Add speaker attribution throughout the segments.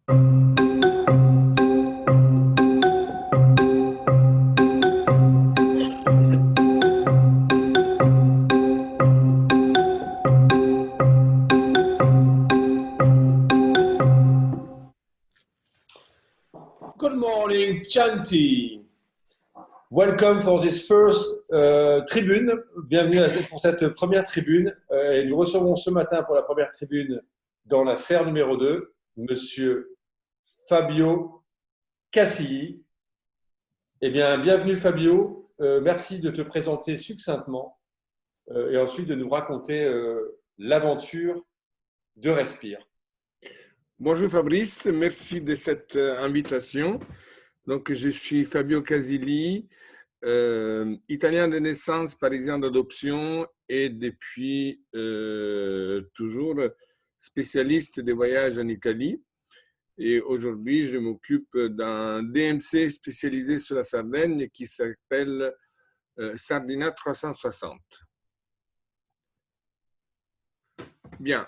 Speaker 1: Good morning, Chanti. Welcome for this first tribune. Bienvenue pour cette première tribune. Et nous recevons ce matin pour la première tribune dans la serre numéro 2, Monsieur Fabio Cassilli. Eh bien, bienvenue Fabio. Merci de te présenter succinctement et ensuite de nous raconter l'aventure de Respire.
Speaker 2: Bonjour Fabrice, merci de cette invitation. Donc, je suis Fabio Cassilli, italien de naissance, parisien d'adoption et depuis toujours spécialiste des voyages en Italie. Et aujourd'hui, je m'occupe d'un DMC spécialisé sur la Sardaigne qui s'appelle Sardinia 360. Bien.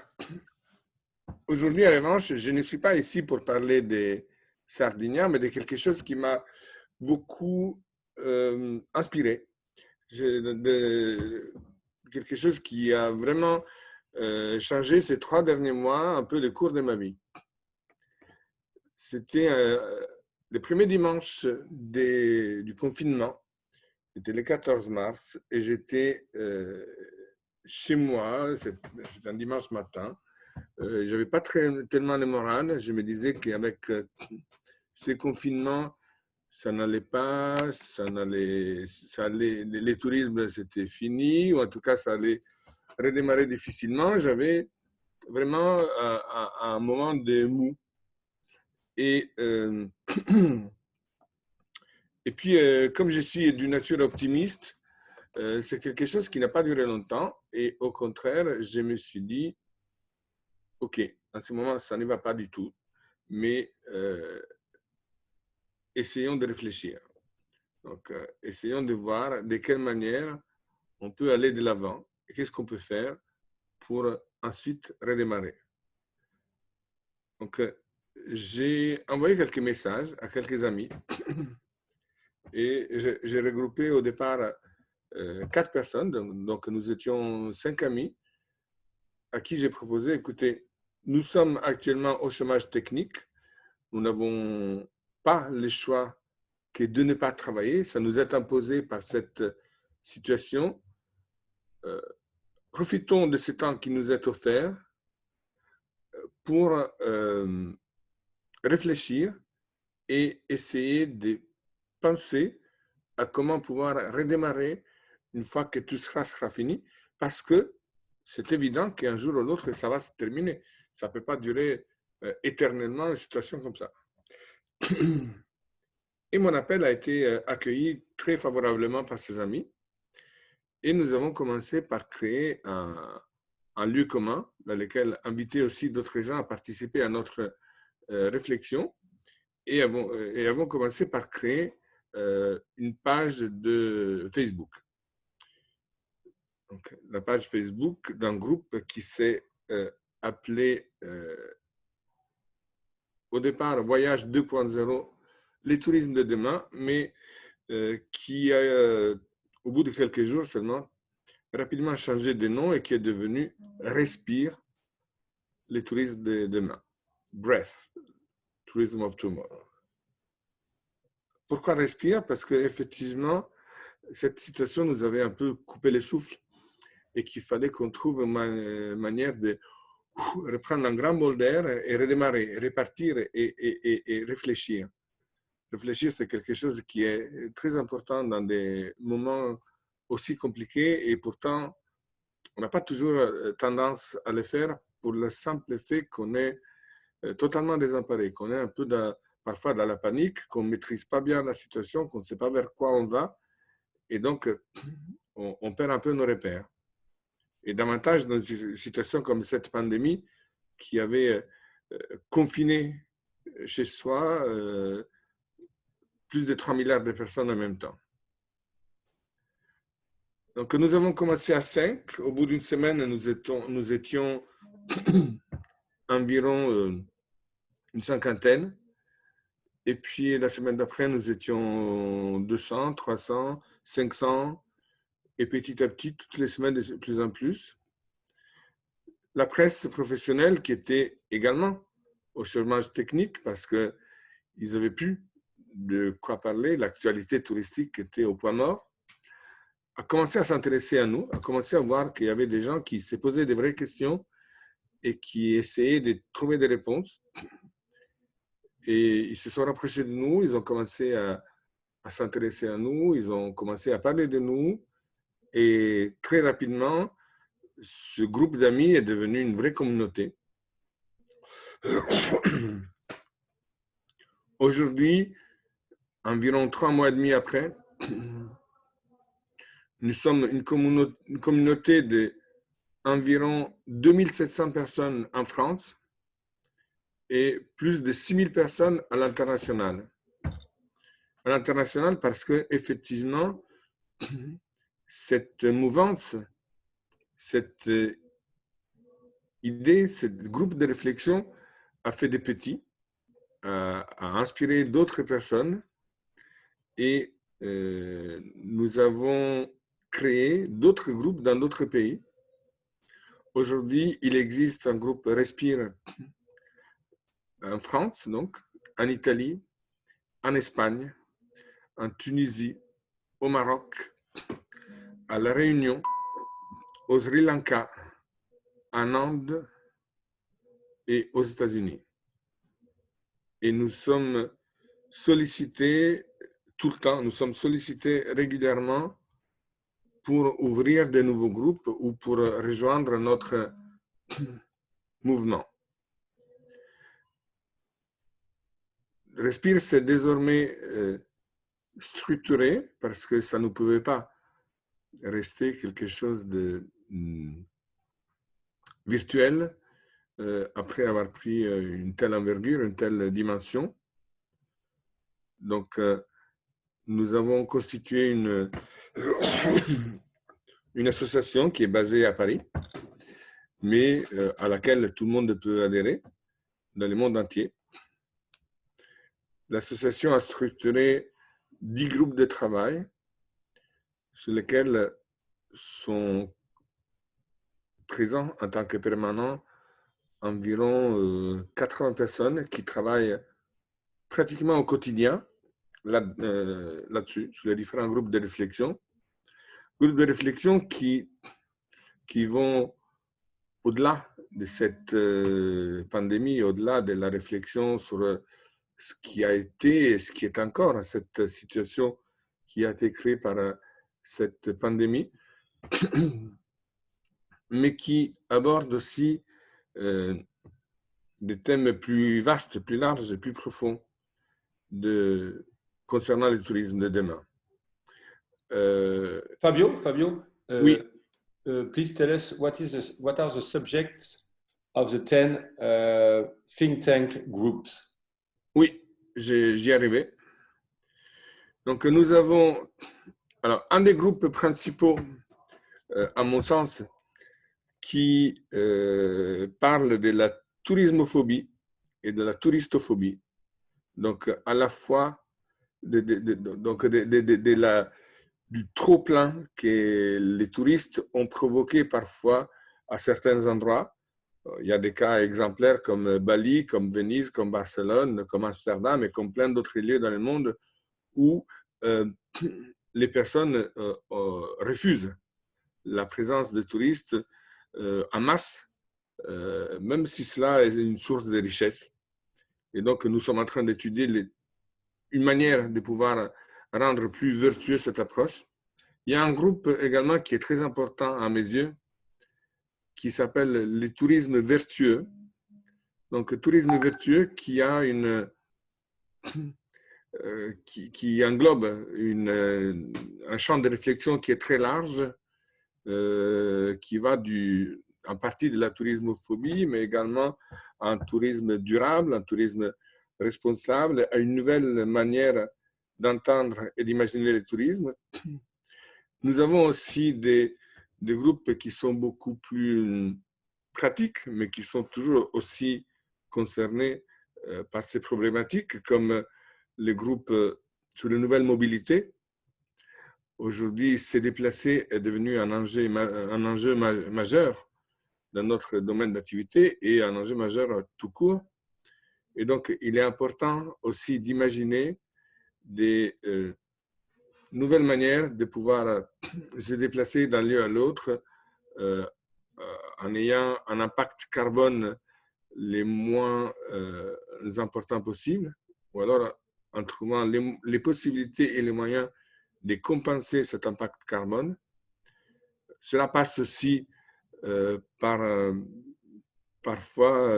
Speaker 2: Aujourd'hui, en revanche, je ne suis pas ici pour parler des Sardiniens, mais de quelque chose qui m'a beaucoup inspiré. Quelque chose qui a vraiment changé ces 3 derniers mois, un peu le cours de ma vie. C'était le premier dimanche du confinement, c'était le 14 mars, et j'étais chez moi, c'est un dimanche matin. Je n'avais pas tellement de morale. Je me disais qu'avec ces confinements, ça n'allait pas, les tourismes, c'était fini, ou en tout cas, ça allait redémarrer difficilement. J'avais vraiment un moment de mou. Et puis, comme je suis d'une nature optimiste, c'est quelque chose qui n'a pas duré longtemps. Et au contraire, je me suis dit, OK, en ce moment, ça ne va pas du tout, mais essayons de réfléchir. Donc, essayons de voir de quelle manière on peut aller de l'avant et qu'est-ce qu'on peut faire pour ensuite redémarrer. Donc, j'ai envoyé quelques messages à quelques amis et j'ai regroupé au départ 4 personnes, donc nous étions 5 amis à qui j'ai proposé, écoutez, nous sommes actuellement au chômage technique, nous n'avons pas le choix que de ne pas travailler, ça nous est imposé par cette situation. Profitons de ce temps qui nous est offert pour réfléchir et essayer de penser à comment pouvoir redémarrer une fois que tout sera fini, parce que c'est évident qu'un jour ou l'autre, ça va se terminer. Ça ne peut pas durer éternellement une situation comme ça. Et mon appel a été accueilli très favorablement par ses amis. Et nous avons commencé par créer un lieu commun dans lequel inviter aussi d'autres gens à participer à notre réflexion. Et avons commencé par créer une page de Facebook. Donc, la page Facebook d'un groupe qui s'est appelé au départ Voyage 2.0, les tourismes de demain, mais qui a, au bout de quelques jours seulement, rapidement changé de nom et qui est devenu Respire, les tourismes de demain. Breath, Tourism of Tomorrow. Pourquoi Respire? Parce qu'effectivement, cette situation nous avait un peu coupé le souffle et qu'il fallait qu'on trouve une manière de reprendre un grand bol d'air et redémarrer, repartir et réfléchir. Réfléchir, c'est quelque chose qui est très important dans des moments aussi compliqués et pourtant, on n'a pas toujours tendance à le faire pour le simple fait qu'on est totalement désemparé, qu'on est un peu parfois dans la panique, qu'on ne maîtrise pas bien la situation, qu'on ne sait pas vers quoi on va et donc on perd un peu nos repères. Et davantage dans une situation comme cette pandémie qui avait confiné chez soi plus de 3 milliards de personnes en même temps. Donc nous avons commencé à 5. Au bout d'une semaine, nous étions environ une cinquantaine. Et puis la semaine d'après, nous étions 200, 300, 500. Et petit à petit, toutes les semaines, de plus en plus. La presse professionnelle, qui était également au chômage technique parce qu'ils n'avaient plus de quoi parler, l'actualité touristique était au point mort, a commencé à s'intéresser à nous, a commencé à voir qu'il y avait des gens qui se posaient des vraies questions et qui essayaient de trouver des réponses. Et ils se sont rapprochés de nous, ils ont commencé à s'intéresser à nous, ils ont commencé à parler de nous. Et très rapidement, ce groupe d'amis est devenu une vraie communauté. Aujourd'hui, environ 3 mois et demi après, nous sommes une communauté d'environ 2700 personnes en France et plus de 6000 personnes à l'international. À l'international parce qu'effectivement, cette mouvance, cette idée, ce groupe de réflexion a fait des petits, a inspiré d'autres personnes et nous avons créé d'autres groupes dans d'autres pays. Aujourd'hui, il existe un groupe Respire en France, donc, en Italie, en Espagne, en Tunisie, au Maroc, à La Réunion, au Sri Lanka, en Inde et aux États-Unis. Et nous sommes sollicités tout le temps, nous sommes sollicités régulièrement pour ouvrir de nouveaux groupes ou pour rejoindre notre mouvement. Respire, c'est désormais structuré parce que ça ne pouvait pas rester quelque chose de virtuel après avoir pris une telle envergure, une telle dimension. Donc, nous avons constitué une association qui est basée à Paris, mais à laquelle tout le monde peut adhérer dans le monde entier. L'association a structuré 10 groupes de travail sur lesquels sont présents en tant que permanents environ 80 personnes qui travaillent pratiquement au quotidien là-dessus, sur les différents groupes de réflexion. Groupes de réflexion qui vont au-delà de cette pandémie, au-delà de la réflexion sur ce qui a été et ce qui est encore cette situation qui a été créée par cette pandémie, mais qui aborde aussi des thèmes plus vastes, plus larges et plus profonds concernant le tourisme de demain.
Speaker 1: Fabio,
Speaker 2: oui.
Speaker 1: Please tell us what are the subjects of the 10 think tank groups.
Speaker 2: Oui, j'y arrivais. Donc nous avons un des groupes principaux, à mon sens, qui parle de la tourismophobie et de la touristophobie. Donc à la fois du trop-plein que les touristes ont provoqué parfois à certains endroits. Il y a des cas exemplaires comme Bali, comme Venise, comme Barcelone, comme Amsterdam et comme plein d'autres lieux dans le monde où les personnes refusent la présence de touristes en masse, même si cela est une source de richesse. Et donc, nous sommes en train d'étudier une manière de pouvoir rendre plus vertueuse cette approche. Il y a un groupe également qui est très important à mes yeux, qui s'appelle le tourisme vertueux. Donc, le tourisme vertueux qui a qui englobe un champ de réflexion qui est très large, qui va en partie de la tourismophobie, mais également un tourisme durable, un tourisme responsable, à une nouvelle manière d'entendre et d'imaginer le tourisme. Nous avons aussi des groupes qui sont beaucoup plus pratiques, mais qui sont toujours aussi concernés par ces problématiques, comme les groupes sur les nouvelles mobilités. Aujourd'hui, se déplacer est devenu un enjeu majeur dans notre domaine d'activité et un enjeu majeur tout court. Et donc, il est important aussi d'imaginer des nouvelles manières de pouvoir se déplacer d'un lieu à l'autre en ayant un impact carbone les moins importants possibles, ou alors en trouvant les possibilités et les moyens de compenser cet impact carbone. Cela passe aussi par parfois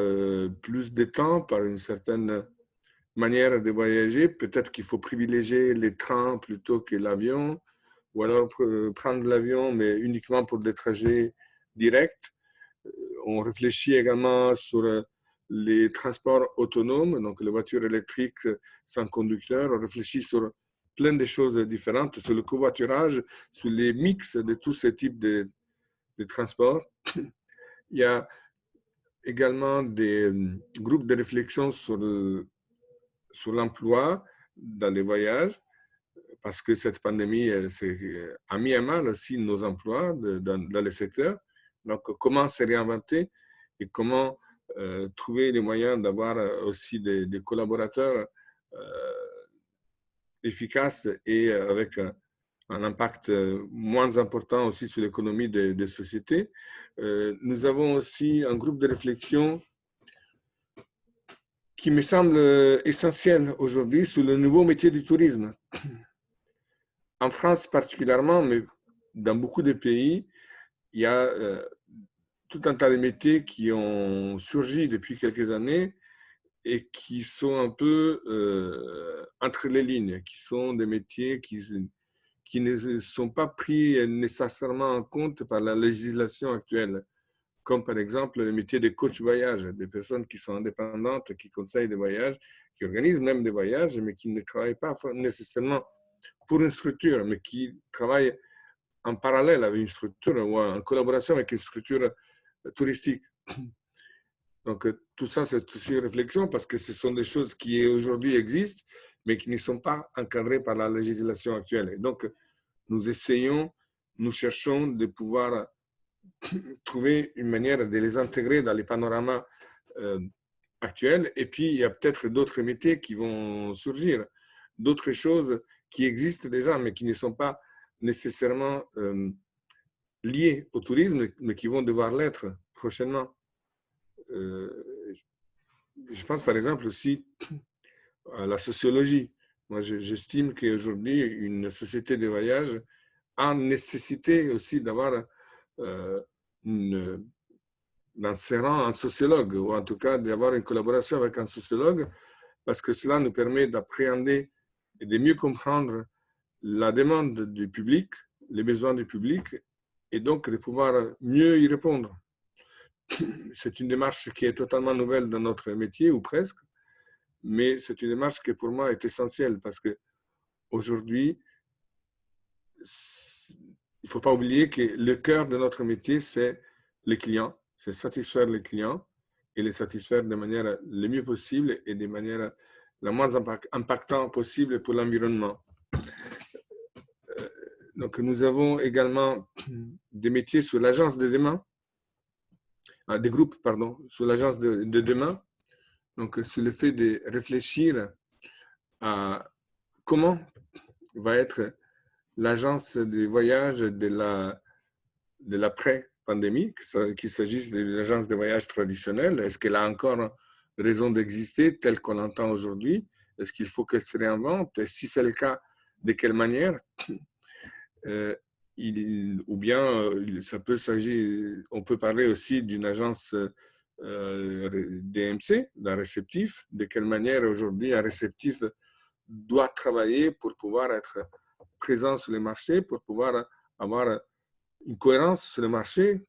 Speaker 2: plus de temps, par une certaine manière de voyager. Peut-être qu'il faut privilégier les trains plutôt que l'avion, ou alors prendre l'avion, mais uniquement pour des trajets directs. On réfléchit également sur les transports autonomes, donc les voitures électriques sans conducteur. On réfléchit sur plein de choses différentes, sur le covoiturage, sur les mix de tous ces types de transports. Il y a également des groupes de réflexion sur l'emploi dans les voyages, parce que cette pandémie a mis à mal aussi nos emplois dans les secteurs. Donc, comment se réinventer et comment trouver les moyens d'avoir aussi des collaborateurs efficaces et avec un impact moins important aussi sur l'économie des sociétés. Nous avons aussi un groupe de réflexion qui me semble essentiel aujourd'hui sur le nouveau métier du tourisme. En France particulièrement, mais dans beaucoup de pays, il y a tout un tas de métiers qui ont surgi depuis quelques années et qui sont un peu entre les lignes, qui sont des métiers qui ne sont pas pris nécessairement en compte par la législation actuelle, comme par exemple le métier de coach voyage, des personnes qui sont indépendantes, qui conseillent des voyages, qui organisent même des voyages, mais qui ne travaillent pas nécessairement pour une structure, mais qui travaillent en parallèle avec une structure ou en collaboration avec une structure touristique. Donc, tout ça, c'est aussi une réflexion parce que ce sont des choses qui aujourd'hui existent, mais qui ne sont pas encadrées par la législation actuelle. Et donc, nous cherchons de pouvoir trouver une manière de les intégrer dans les panoramas actuels. Et puis, il y a peut-être d'autres métiers qui vont surgir, d'autres choses qui existent déjà, mais qui ne sont pas nécessairement liées au tourisme, mais qui vont devoir l'être prochainement. Je pense par exemple aussi à la sociologie. Moi, j'estime qu'aujourd'hui, une société de voyage a nécessité aussi d'avoir d'insérer un sociologue, ou en tout cas d'avoir une collaboration avec un sociologue, parce que cela nous permet d'appréhender et de mieux comprendre la demande du public, les besoins du public, et donc de pouvoir mieux y répondre. C'est une démarche qui est totalement nouvelle dans notre métier, ou presque, mais c'est une démarche qui pour moi est essentielle parce qu'aujourd'hui, il ne faut pas oublier que le cœur de notre métier, c'est les clients, c'est satisfaire les clients et les satisfaire de manière la mieux possible et de manière la moins impactante possible pour l'environnement. Donc, nous avons également des métiers sur l'agence de demain, des groupes, pardon, sur l'agence de demain. Donc, sur le fait de réfléchir à comment va être l'agence de voyage de l'après-pandémie, qu'il s'agisse de l'agence de voyage traditionnelle. Est-ce qu'elle a encore raison d'exister telle qu'on l'entend aujourd'hui? Est-ce qu'il faut qu'elle se réinvente? Et si c'est le cas, de quelle manière? Ou bien, ça peut s'agir, on peut parler aussi d'une agence DMC, d'un réceptif. De quelle manière aujourd'hui un réceptif doit travailler pour pouvoir être présent sur les marchés, pour pouvoir avoir une cohérence sur le marché.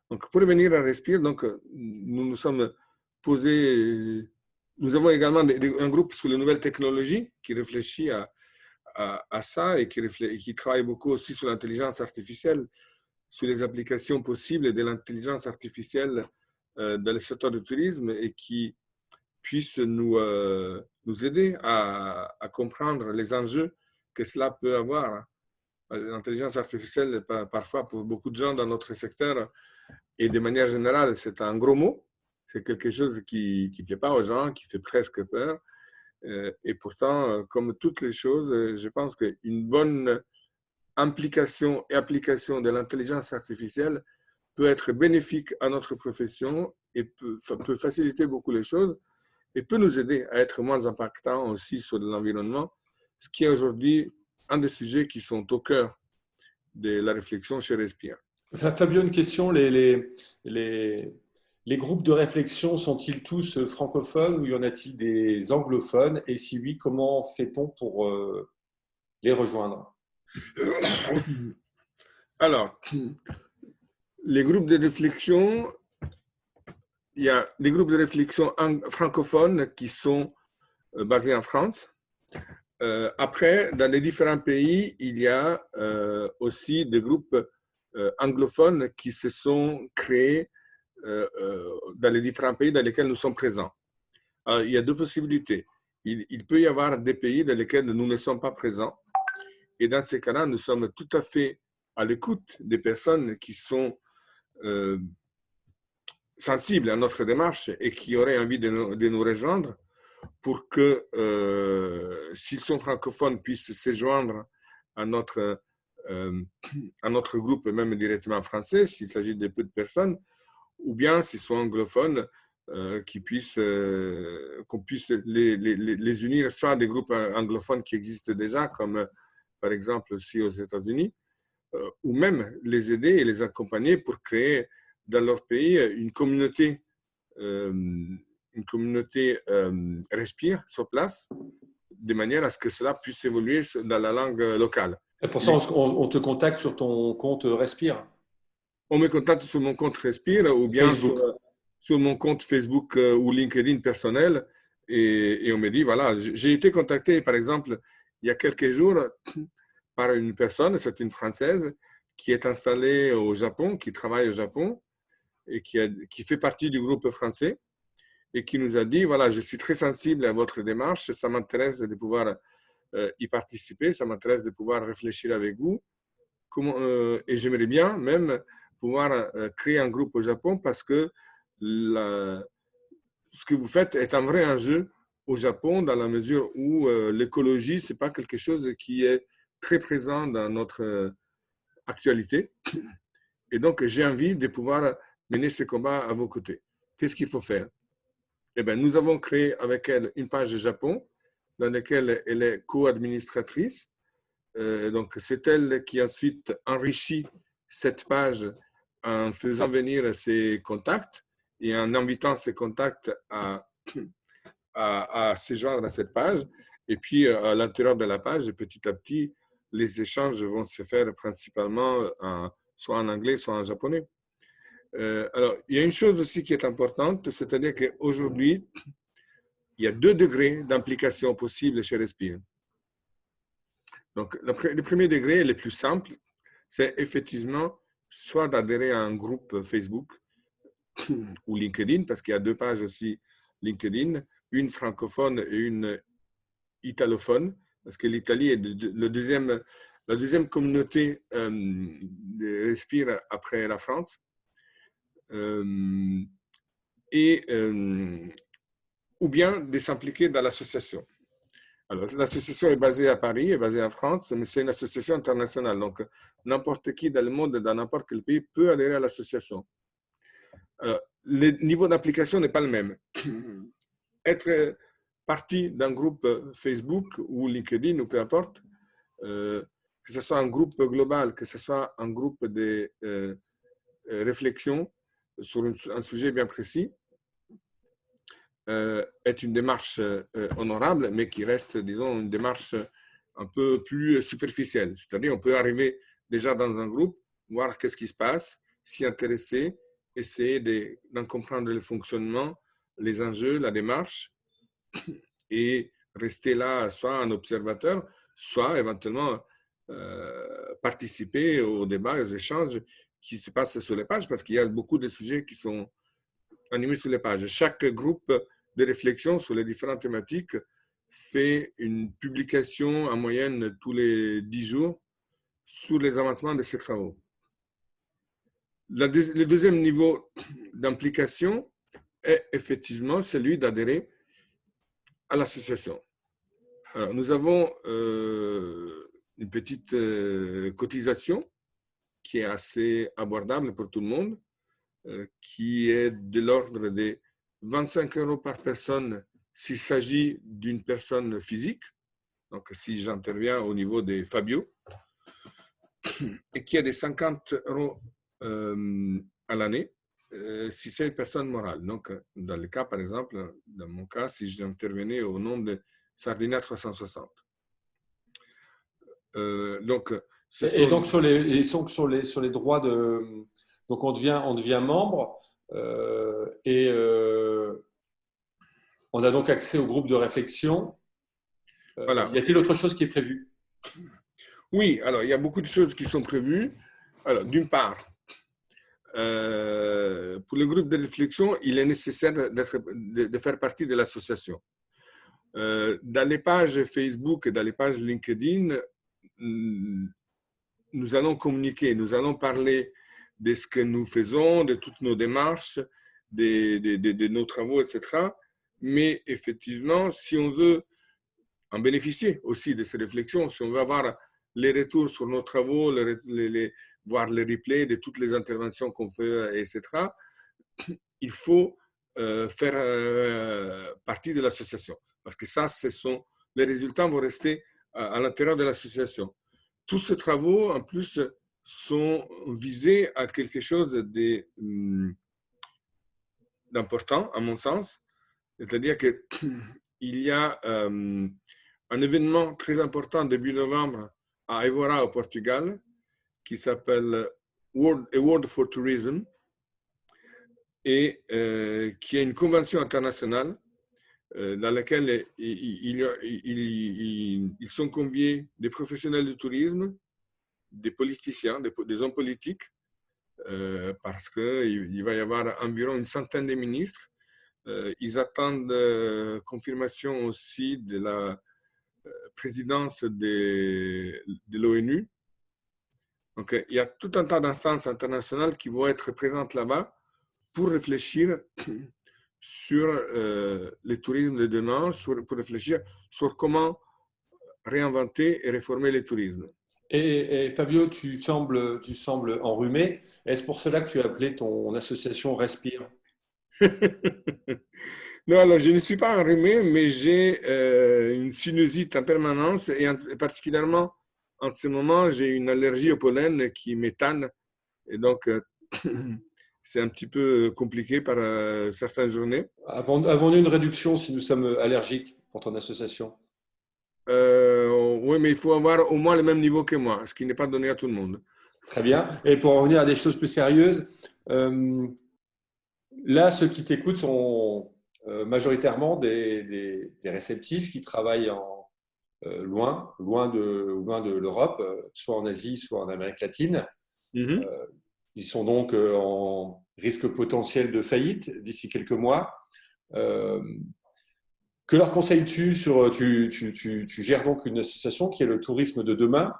Speaker 2: Donc, pour revenir à Respire, donc, nous nous sommes posés, nous avons également un groupe sur les nouvelles technologies qui réfléchit à ça et qui travaille beaucoup aussi sur l'intelligence artificielle, sur les applications possibles de l'intelligence artificielle dans le secteur du tourisme et qui puisse nous aider à comprendre les enjeux que cela peut avoir. L'intelligence artificielle, parfois, pour beaucoup de gens dans notre secteur, et de manière générale, c'est un gros mot. C'est quelque chose qui ne plaît pas aux gens, qui fait presque peur. Et pourtant, comme toutes les choses, je pense qu'une bonne implication et application de l'intelligence artificielle peut être bénéfique à notre profession et peut faciliter beaucoup les choses et peut nous aider à être moins impactants aussi sur l'environnement, ce qui est aujourd'hui un des sujets qui sont au cœur de la réflexion chez Respire.
Speaker 1: Fabio, une question. Les groupes de réflexion sont-ils tous francophones ou y en a-t-il des anglophones? Et si oui, comment fait-on pour les rejoindre?
Speaker 2: Alors, les groupes de réflexion, il y a des groupes de réflexion francophones qui sont basés en France. Après, dans les différents pays, il y a aussi des groupes anglophones qui se sont créés dans les différents pays dans lesquels nous sommes présents. Alors, il y a deux possibilités. Il peut y avoir des pays dans lesquels nous ne sommes pas présents. Et dans ces cas-là, nous sommes tout à fait à l'écoute des personnes qui sont sensibles à notre démarche et qui auraient envie de nous rejoindre pour que, s'ils sont francophones, puissent se joindre à notre groupe, même directement français, s'il s'agit de peu de personnes, ou bien s'ils sont anglophones, qu'on puisse les unir soit à des groupes anglophones qui existent déjà, comme par exemple aussi aux États-Unis, ou même les aider et les accompagner pour créer dans leur pays une communauté Respire sur place, de manière à ce que cela puisse évoluer dans la langue locale.
Speaker 1: Et pour ça, on te contacte sur ton compte Respire?
Speaker 2: On me contacte sur mon compte Respire ou bien sur mon compte Facebook ou LinkedIn personnel et on me dit, voilà, j'ai été contacté par exemple il y a quelques jours par une personne, c'est une Française, qui est installée au Japon, qui travaille au Japon et qui fait partie du groupe français et qui nous a dit, voilà, je suis très sensible à votre démarche, ça m'intéresse de pouvoir y participer, ça m'intéresse de pouvoir réfléchir avec vous. Et j'aimerais bien même pouvoir créer un groupe au Japon parce que ce que vous faites est un vrai enjeu au Japon dans la mesure où l'écologie, ce n'est pas quelque chose qui est très présent dans notre actualité. Et donc, j'ai envie de pouvoir mener ce combat à vos côtés. Qu'est-ce qu'il faut faire? Eh bien, nous avons créé avec elle une page Japon dans laquelle elle est co-administratrice. Donc, c'est elle qui ensuite enrichit cette page en faisant venir ses contacts et en invitant ses contacts à se joindre à cette page. Et puis, à l'intérieur de la page, petit à petit, les échanges vont se faire principalement soit en anglais, soit en japonais. Alors, il y a une chose aussi qui est importante, c'est-à-dire qu'aujourd'hui, il y a 2 degrés d'implication possibles chez Respire. Donc, le premier degré, le plus simple, c'est effectivement soit d'adhérer à un groupe Facebook ou LinkedIn, parce qu'il y a 2 pages aussi LinkedIn, une francophone et une italophone, parce que l'Italie est la deuxième communauté de Respire après la France. Ou bien de s'impliquer dans l'association. Alors, l'association est basée à Paris, est basée en France, mais c'est une association internationale. Donc, n'importe qui dans le monde, dans n'importe quel pays, peut adhérer à l'association. Le niveau d'application n'est pas le même. Être partie d'un groupe Facebook ou LinkedIn ou peu importe, que ce soit un groupe global, que ce soit un groupe de réflexion sur un sujet bien précis, est une démarche honorable, mais qui reste, disons, une démarche un peu plus superficielle. C'est-à-dire, on peut arriver déjà dans un groupe, voir qu'est-ce qui se passe, s'y intéresser, essayer d'en comprendre le fonctionnement, les enjeux, la démarche, et rester là, soit un observateur, soit éventuellement participer aux débats, aux échanges qui se passent sur les pages, parce qu'il y a beaucoup de sujets qui sont animés sur les pages. Chaque groupe de réflexion sur les différentes thématiques fait une publication en moyenne tous les 10 jours sur les avancements de ces travaux. Le deuxième niveau d'implication est effectivement celui d'adhérer à l'association. Alors, nous avons une petite cotisation qui est assez abordable pour tout le monde, qui est de l'ordre de 25 € par personne s'il s'agit d'une personne physique, donc si j'interviens au niveau des Fabio, et qui est de 50 € à l'année si c'est une personne morale. Donc, dans le cas, par exemple, dans mon cas, si j'intervenais au nom de Sardina 360. Donc,
Speaker 1: et donc sur les droits de, donc on devient membre et on a donc accès au groupe de réflexion.
Speaker 2: Voilà.
Speaker 1: Y a-t-il autre chose qui est prévu?
Speaker 2: Oui, alors il y a beaucoup de choses qui sont prévues. Alors, d'une part, pour le groupe de réflexion, il est nécessaire de faire partie de l'association. Dans les pages Facebook et dans les pages LinkedIn, nous allons communiquer, nous allons parler de ce que nous faisons, de toutes nos démarches, de nos travaux, etc. Mais effectivement, si on veut en bénéficier aussi de ces réflexions, si on veut avoir les retours sur nos travaux, voir les replays de toutes les interventions qu'on fait, etc., il faut faire partie de l'association. Parce que ça, les résultats vont rester à l'intérieur de l'association. Tous ces travaux, en plus, sont visés à quelque chose d'important, à mon sens. C'est-à-dire qu'il y a un événement très important début novembre à Évora, au Portugal, qui s'appelle World for Tourism, et qui est une convention internationale dans laquelle ils sont conviés des professionnels du tourisme, des politiciens, des hommes politiques, parce qu'il va y avoir environ une centaine de ministres. Ils attendent confirmation aussi de la présidence de l'ONU. Donc, il y a tout un tas d'instances internationales qui vont être présentes là-bas pour réfléchir sur le tourisme de demain, pour réfléchir sur comment réinventer et réformer le tourisme.
Speaker 1: Et Fabio, tu sembles enrhumé. Est-ce pour cela que tu as appelé ton association Respire?
Speaker 2: Non, alors je ne suis pas enrhumé, mais j'ai une sinusite en permanence et particulièrement en ce moment, j'ai une allergie au pollen qui m'étane et donc c'est un petit peu compliqué par certaines journées.
Speaker 1: Avons-nous une réduction si nous sommes allergiques pour ton association?
Speaker 2: Oui, mais il faut avoir au moins le même niveau que moi, ce qui n'est pas donné à tout le monde.
Speaker 1: Très bien. Et pour en venir à des choses plus sérieuses, là, ceux qui t'écoutent sont majoritairement des réceptifs qui travaillent loin de l'Europe, soit en Asie, soit en Amérique latine.
Speaker 2: Mm-hmm.
Speaker 1: Ils sont donc en risque potentiel de faillite d'ici quelques mois. Que leur conseilles-tu sur tu gères donc une association qui est le tourisme de demain.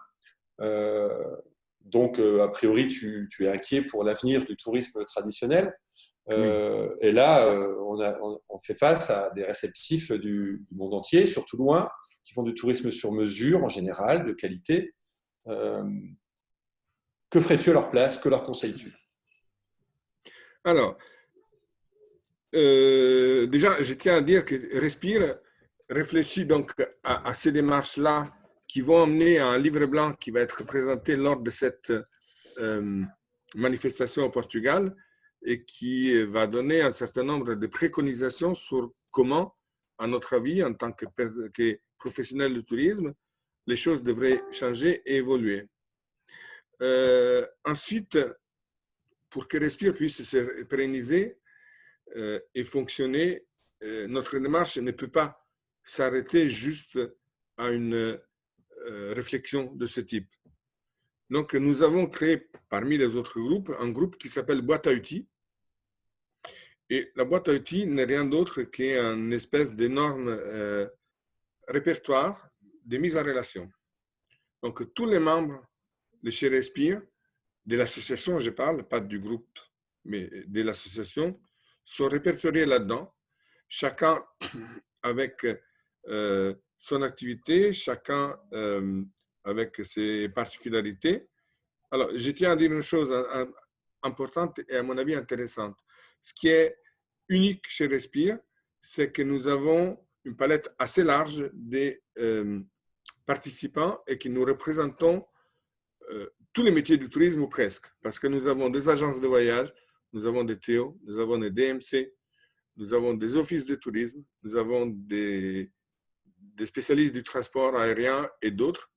Speaker 1: Donc, a priori, tu es inquiet pour l'avenir du tourisme traditionnel.
Speaker 2: Oui.
Speaker 1: Et là, on fait face à des réceptifs du monde entier, surtout loin, qui font du tourisme sur mesure en général, de qualité. Que ferais-tu à leur place? Que leur conseilles-tu?
Speaker 2: Alors, déjà, je tiens à dire que Respire réfléchit donc à ces démarches-là qui vont amener à un livre blanc qui va être présenté lors de cette manifestation au Portugal et qui va donner un certain nombre de préconisations sur comment, à notre avis, en tant que professionnel du tourisme, les choses devraient changer et évoluer. Ensuite, pour que Respire puisse se pérenniser et fonctionner, notre démarche ne peut pas s'arrêter juste à une réflexion de ce type. Donc, nous avons créé parmi les autres groupes un groupe qui s'appelle Boîte à outils Et la boîte à outils n'est rien d'autre qu'une espèce d'énorme répertoire de mise en relation. Donc, tous les membres de chez Respire, de l'association, je parle, pas du groupe, mais de l'association, sont répertoriés là-dedans, chacun avec son activité, chacun avec ses particularités. Alors, je tiens à dire une chose importante et à mon avis intéressante. Ce qui est unique chez Respire, c'est que nous avons une palette assez large des participants et que nous représentons tous les métiers du tourisme ou presque. Parce que nous avons des agences de voyage, nous avons des TO, nous avons des DMC, nous avons des offices de tourisme, nous avons des spécialistes du transport aérien et d'autres.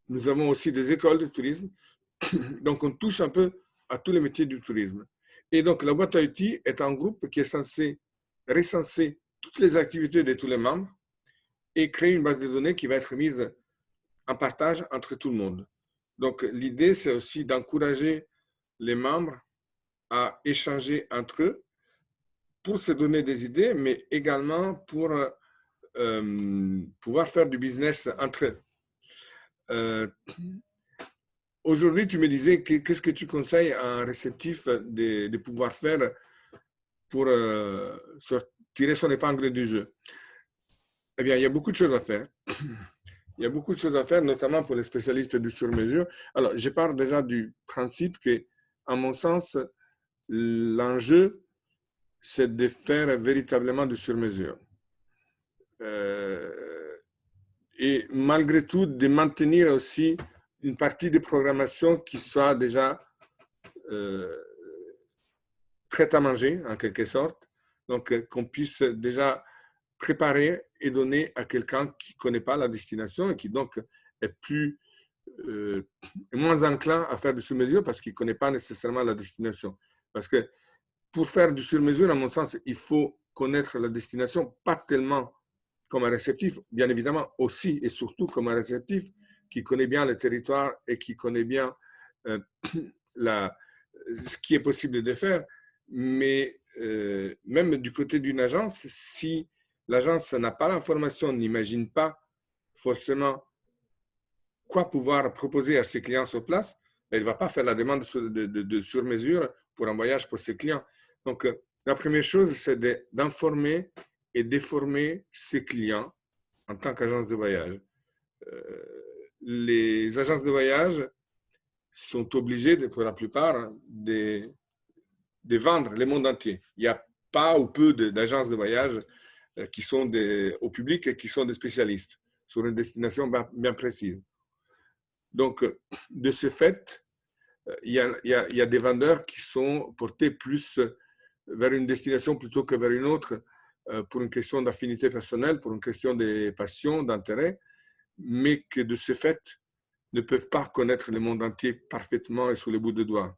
Speaker 2: Nous avons aussi des écoles de tourisme. Donc, on touche un peu à tous les métiers du tourisme. Et donc, la boîte à outils est un groupe qui est censé recenser toutes les activités de tous les membres et créer une base de données qui va être mise en partage entre tout le monde. Donc, l'idée, c'est aussi d'encourager les membres à échanger entre eux pour se donner des idées, mais également pour pouvoir faire du business entre eux. Aujourd'hui, tu me disais, qu'est-ce que tu conseilles à un réceptif de pouvoir faire pour tirer son épingle du jeu? Eh bien, il y a beaucoup de choses à faire. Il y a beaucoup de choses à faire, notamment pour les spécialistes du sur-mesure. Alors, je pars déjà du principe que, à mon sens, l'enjeu, c'est de faire véritablement du sur-mesure. Et malgré tout, de maintenir aussi une partie de programmation qui soit déjà prête à manger, en quelque sorte. Donc, qu'on puisse déjà préparer et donner à quelqu'un qui ne connaît pas la destination et qui donc est moins enclin à faire du sur-mesure parce qu'il ne connaît pas nécessairement la destination. Parce que pour faire du sur-mesure, à mon sens, il faut connaître la destination, pas tellement comme un réceptif, bien évidemment aussi et surtout comme un réceptif qui connaît bien le territoire et qui connaît bien ce qui est possible de faire. Mais même du côté d'une agence, si l'agence n'a pas l'information, n'imagine pas forcément quoi pouvoir proposer à ses clients sur place, elle ne va pas faire la demande de sur-mesure pour un voyage pour ses clients. Donc, la première chose, c'est d'informer et déformer ses clients en tant qu'agence de voyage. Les agences de voyage sont obligées, pour la plupart, de vendre le monde entier. Il n'y a pas ou peu d'agences de voyage qui sont au public et qui sont des spécialistes sur une destination bien précise. Donc, de ce fait, il y a des vendeurs qui sont portés plus vers une destination plutôt que vers une autre pour une question d'affinité personnelle, pour une question de passion, d'intérêt, mais que de ce fait ne peuvent pas connaître le monde entier parfaitement et sous les bouts de doigts.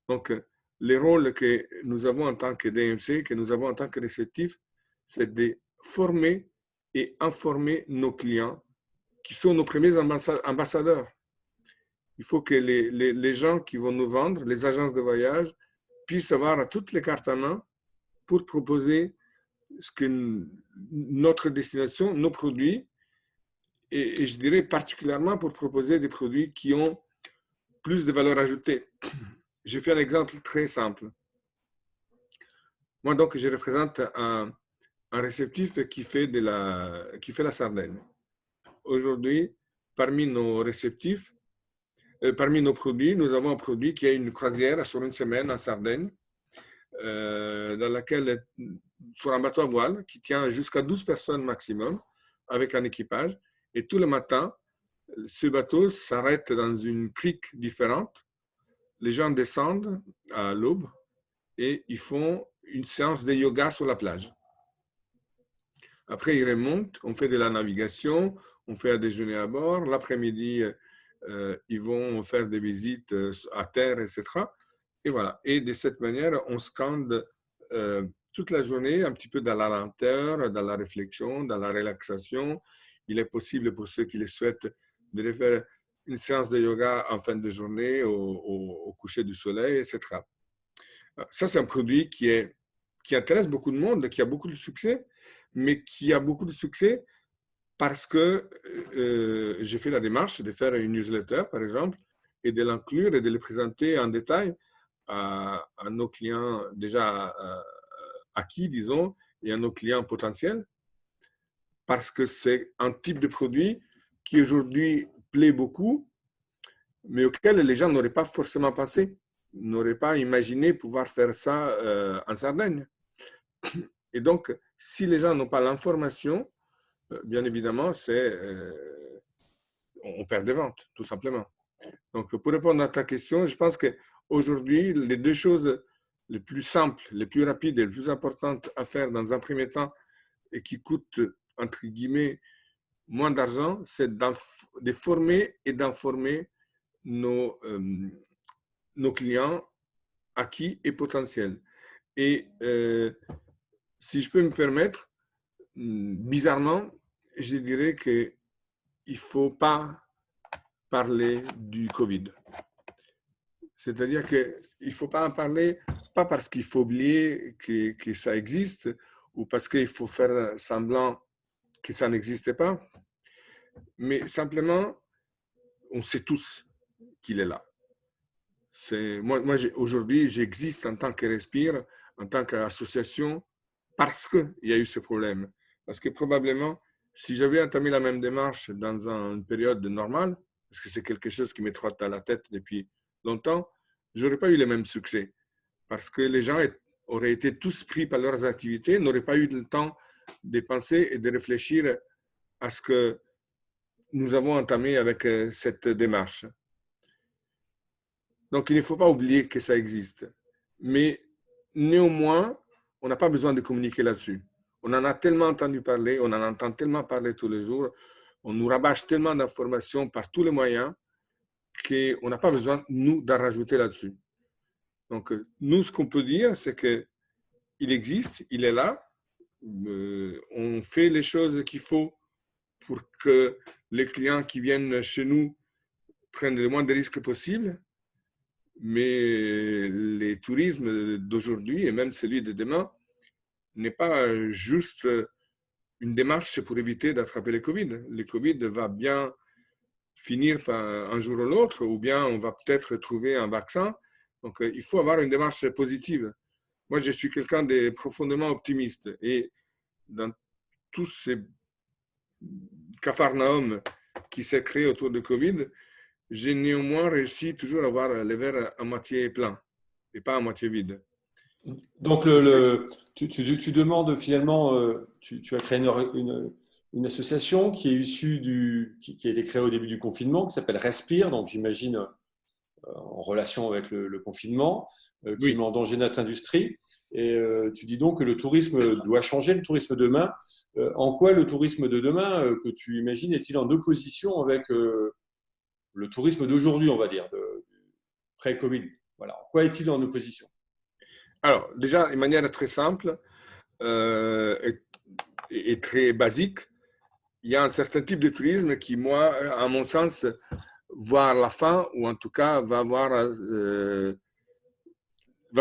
Speaker 2: Donc, les rôles que nous avons en tant que DMC, que nous avons en tant que réceptif, c'est de former et informer nos clients qui sont nos premiers ambassadeurs. Il faut que les gens qui vont nous vendre, les agences de voyage, puissent avoir toutes les cartes à main pour proposer ce que notre destination, nos produits, et je dirais particulièrement pour proposer des produits qui ont plus de valeur ajoutée. Je fais un exemple très simple. Moi, donc, je représente un réceptif qui fait la Sardaigne. Aujourd'hui, parmi nos réceptifs, parmi nos produits, nous avons un produit qui est une croisière sur une semaine en Sardaigne, dans laquelle, sur un bateau à voile, qui tient jusqu'à 12 personnes maximum, avec un équipage. Et tout le matin, ce bateau s'arrête dans une crique différente. Les gens descendent à l'aube et ils font une séance de yoga sur la plage. Après, ils remontent, on fait de la navigation, on fait un déjeuner à bord. L'après-midi, ils vont faire des visites à terre, etc. Et voilà. Et de cette manière, on scande toute la journée, un petit peu dans la lenteur, dans la réflexion, dans la relaxation. Il est possible pour ceux qui le souhaitent de faire une séance de yoga en fin de journée, au coucher du soleil, etc. Ça, c'est un produit qui est qui intéresse beaucoup de monde, qui a beaucoup de succès, mais qui a beaucoup de succès parce que j'ai fait la démarche de faire une newsletter, par exemple, et de l'inclure et de le présenter en détail à nos clients déjà acquis, disons, et à nos clients potentiels, parce que c'est un type de produit qui aujourd'hui plaît beaucoup, mais auquel les gens n'auraient pas forcément pensé, n'auraient pas imaginé pouvoir faire ça en Sardaigne. Et donc, si les gens n'ont pas l'information, bien évidemment, on perd des ventes, tout simplement. Donc, pour répondre à ta question, je pense qu'aujourd'hui, les deux choses les plus simples, les plus rapides et les plus importantes à faire dans un premier temps et qui coûtent, entre guillemets, moins d'argent, c'est de former et d'informer nos clients acquis et potentiels. Et si je peux me permettre, bizarrement, je dirais qu'il ne faut pas parler du Covid. C'est-à-dire qu'il ne faut pas en parler, pas parce qu'il faut oublier que ça existe ou parce qu'il faut faire semblant que ça n'existait pas, mais simplement, on sait tous qu'il est là. Moi aujourd'hui, j'existe en tant que Respire, en tant qu'association, parce qu'il y a eu ce problème. Parce que probablement, si j'avais entamé la même démarche dans une période normale, parce que c'est quelque chose qui me trotte à la tête depuis longtemps, je n'aurais pas eu le même succès. Parce que les gens auraient été tous pris par leurs activités, n'auraient pas eu le temps de penser et de réfléchir à ce que nous avons entamé avec cette démarche. Donc, il ne faut pas oublier que ça existe. Mais néanmoins, on n'a pas besoin de communiquer là-dessus. On en a tellement entendu parler, on en entend tellement parler tous les jours, on nous rabâche tellement d'informations par tous les moyens qu'on n'a pas besoin, nous, d'en rajouter là-dessus. Donc, nous, ce qu'on peut dire, c'est qu'il existe, il est là, on fait les choses qu'il faut pour que les clients qui viennent chez nous prennent le moins de risques possible. Mais le tourisme d'aujourd'hui et même celui de demain n'est pas juste une démarche pour éviter d'attraper le Covid. Le Covid va bien finir par un jour ou l'autre, ou bien on va peut-être trouver un vaccin. Donc, il faut avoir une démarche positive. Moi, je suis quelqu'un de profondément optimiste. Et dans tous ces capharnaüm qui s'est créé autour du Covid, j'ai néanmoins réussi toujours à voir le verre à moitié plein et pas à moitié vide.
Speaker 1: Donc, tu demandes finalement, tu as créé une association qui est issue qui a été créée au début du confinement, qui s'appelle Respire, donc j'imagine en relation avec le confinement, qui met
Speaker 2: Oui.
Speaker 1: en danger notre industrie. Et tu dis donc que le tourisme doit changer, le tourisme de demain. En quoi le tourisme de demain, que tu imagines, est-il en opposition avec le tourisme d'aujourd'hui, on va dire, pré-Covid? Voilà. En quoi est-il en opposition?
Speaker 2: Alors, déjà, de manière très simple et très basique, il y a un certain type de tourisme qui, moi, à mon sens, voit la fin, ou en tout cas va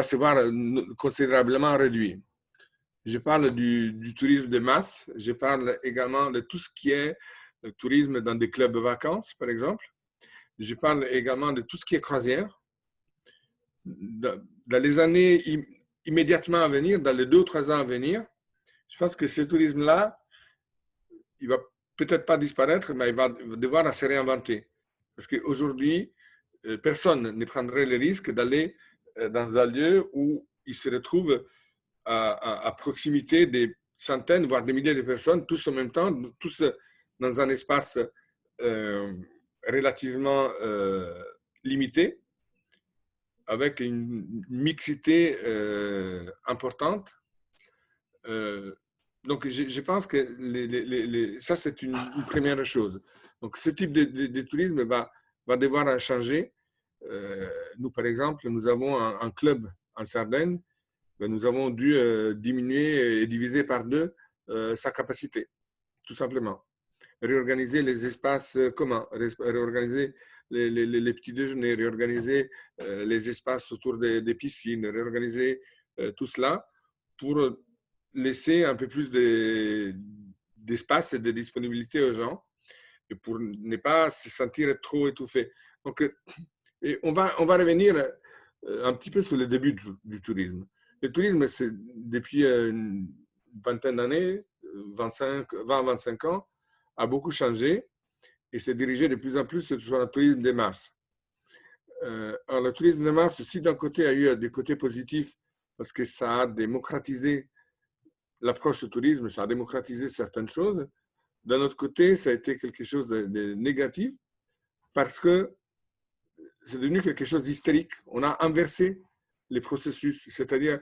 Speaker 2: se voir considérablement réduit. Je parle du tourisme de masse, je parle également de tout ce qui est le tourisme dans des clubs de vacances, par exemple. Je parle également de tout ce qui est croisière. Dans les années immédiatement à venir, dans les 2 ou 3 ans à venir, je pense que ce tourisme-là, il va peut-être pas disparaître, mais il va devoir se réinventer. Parce qu'aujourd'hui, personne ne prendrait le risque d'aller dans un lieu où il se retrouve à proximité des centaines, voire des milliers de personnes, tous en même temps, tous dans un espace relativement limité, avec une mixité importante. Donc, je pense que ça, c'est une première chose. Donc, ce type de tourisme va devoir changer. Nous, par exemple, nous avons un club en Sardaigne. Nous avons dû diminuer et diviser par 2 sa capacité, tout simplement. Réorganiser les espaces communs, réorganiser les petits déjeuners, réorganiser les espaces autour des piscines, réorganiser tout cela pour laisser un peu plus d'espace et de disponibilité aux gens et pour ne pas se sentir trop étouffé. Donc, et on va revenir un petit peu sur le début du tourisme. Le tourisme, c'est depuis une vingtaine d'années, 20-25 ans, a beaucoup changé et s'est dirigé de plus en plus sur un tourisme de masse. Alors, le tourisme de masse, si d'un côté a eu des côtés positifs, parce que ça a démocratisé l'approche du tourisme, ça a démocratisé certaines choses, d'un autre côté, ça a été quelque chose de négatif, parce que c'est devenu quelque chose d'hystérique. On a inversé les processus, c'est-à-dire,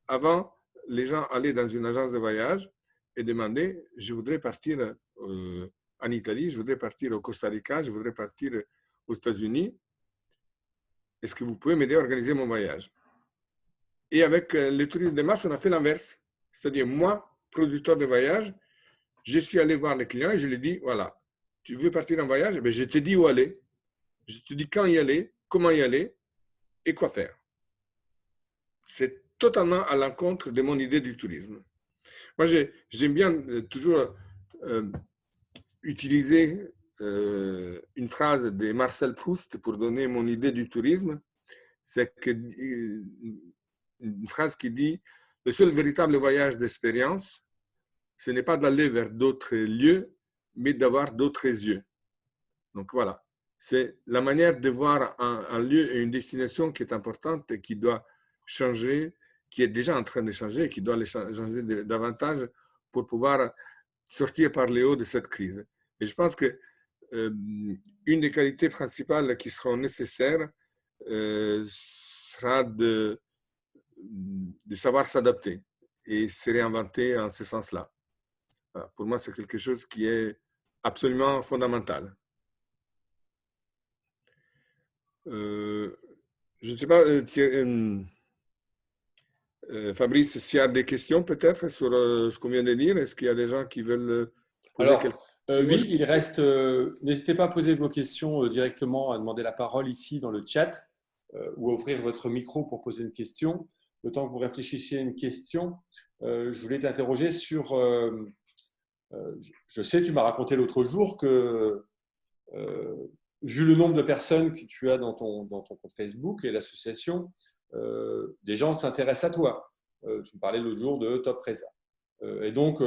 Speaker 2: avant, les gens allaient dans une agence de voyage et demandaient, je voudrais partir en Italie, je voudrais partir au Costa Rica, je voudrais partir aux États-Unis. Est-ce que vous pouvez m'aider à organiser mon voyage? Et avec le tourisme de masse, on a fait l'inverse. C'est-à-dire, moi, producteur de voyage, je suis allé voir les clients et je lui ai dit, voilà, tu veux partir en voyage? Je te dis où aller, je te dis quand y aller, comment y aller et quoi faire. C'est totalement à l'encontre de mon idée du tourisme. Moi, j'aime bien toujours utiliser une phrase de Marcel Proust pour donner mon idée du tourisme. C'est une phrase qui dit « Le seul véritable voyage d'expérience, ce n'est pas d'aller vers d'autres lieux, mais d'avoir d'autres yeux. » Donc voilà, c'est la manière de voir un lieu et une destination qui est importante et qui doit changer, qui est déjà en train de changer et qui doit les changer davantage pour pouvoir sortir par le haut de cette crise. Et je pense que une des qualités principales qui seront nécessaires sera de savoir s'adapter et se réinventer en ce sens-là. Voilà. Pour moi, c'est quelque chose qui est absolument fondamental. Je ne sais pas, Fabrice, s'il y a des questions peut-être sur ce qu'on vient de dire, est-ce qu'il y a des gens qui veulent poser quelques
Speaker 1: Alors,
Speaker 2: questions?
Speaker 1: oui, il reste. N'hésitez pas à poser vos questions directement, à demander la parole ici dans le chat ou à ouvrir votre micro pour poser une question. Le temps que vous réfléchissiez à une question, je voulais t'interroger sur. Je sais, tu m'as raconté l'autre jour que, vu le nombre de personnes que tu as dans ton compte Facebook et l'association, des gens s'intéressent à toi. Tu me parlais l'autre jour de Top Reza. Et donc,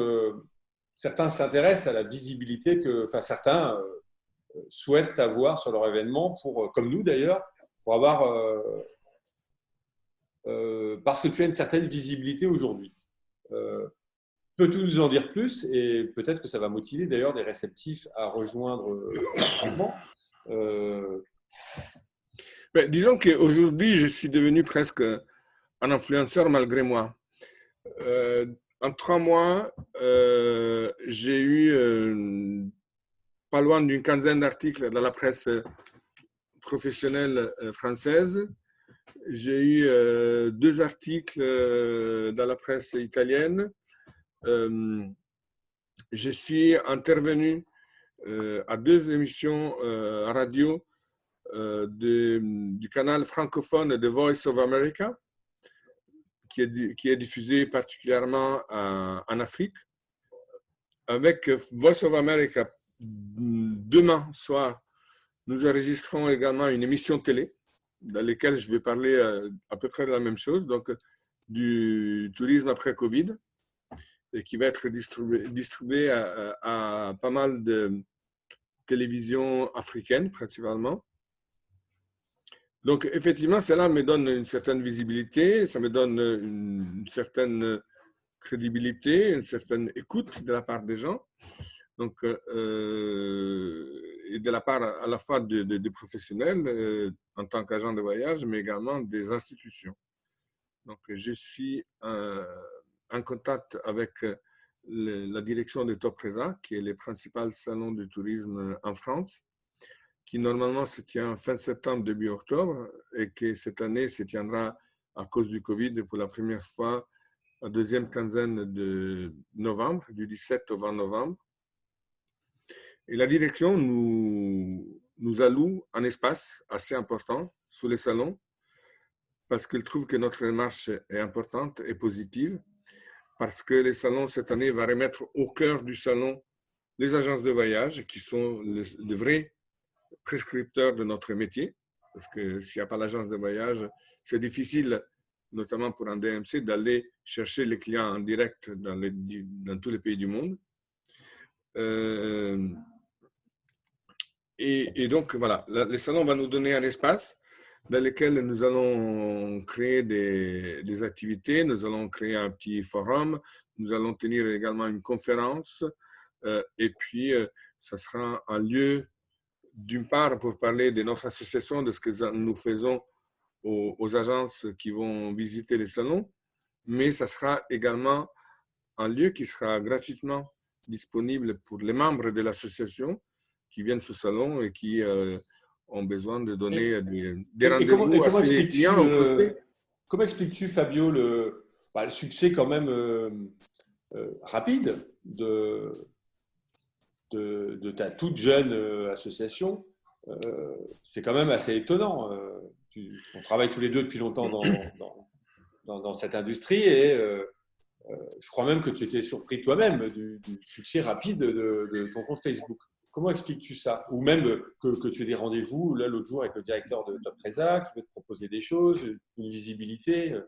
Speaker 1: certains s'intéressent à la visibilité que, enfin, certains souhaitent avoir sur leur événement, pour, comme nous d'ailleurs, pour avoir, parce que tu as une certaine visibilité aujourd'hui. Peux-tu nous en dire plus? Et peut-être que ça va motiver d'ailleurs des réceptifs à rejoindre le mouvement.
Speaker 2: Ben, disons qu'aujourd'hui, je suis devenu presque un influenceur malgré moi. En 3 mois, j'ai eu pas loin d'une quinzaine d'articles dans la presse professionnelle française. J'ai eu 2 articles dans la presse italienne. Je suis intervenu à 2 émissions radio du canal francophone de Voice of America, qui est diffusé particulièrement en Afrique. Avec Voice of America, demain soir, nous enregistrons également une émission télé dans laquelle je vais parler à peu près de la même chose, donc du tourisme après Covid, et qui va être distribué à pas mal de télévisions africaines principalement. Donc effectivement, cela me donne une certaine visibilité, ça me donne une certaine crédibilité, une certaine écoute de la part des gens. Donc, et de la part à la fois des professionnels en tant qu'agent de voyage, mais également des institutions. Donc, je suis en contact avec la direction de Top Reza, qui est le principal salon de tourisme en France, qui normalement se tient fin septembre, début octobre, et qui cette année se tiendra à cause du Covid pour la première fois la deuxième quinzaine de novembre, du 17 au 20 novembre. Et la direction nous alloue un espace assez important sous les salons parce qu'elle trouve que notre démarche est importante et positive parce que les salons, cette année, va remettre au cœur du salon les agences de voyage, qui sont les vrais prescripteurs de notre métier. Parce que s'il n'y a pas l'agence de voyage, c'est difficile, notamment pour un DMC, d'aller chercher les clients en direct dans tous les pays du monde. Et donc, voilà, les salons vont nous donner un espace dans lequel nous allons créer des activités, nous allons créer un petit forum, nous allons tenir également une conférence, et puis ça sera un lieu, d'une part, pour parler de notre association, de ce que nous faisons aux agences qui vont visiter les salons, mais ça sera également un lieu qui sera gratuitement disponible pour les membres de l'association qui viennent ce salon et qui ont besoin de donner des rendez-vous à ces clients ou prospects.
Speaker 1: Comment expliques-tu, Fabio, le succès quand même rapide de ta toute jeune association? C'est quand même assez étonnant. On travaille tous les deux depuis longtemps dans cette industrie et je crois même que tu étais surpris toi-même du succès rapide de ton compte Facebook. Comment expliques-tu ça? Ou même que tu aies des rendez-vous, là, l'autre jour, avec le directeur de Top Reza, qui veut te proposer des choses, une visibilité.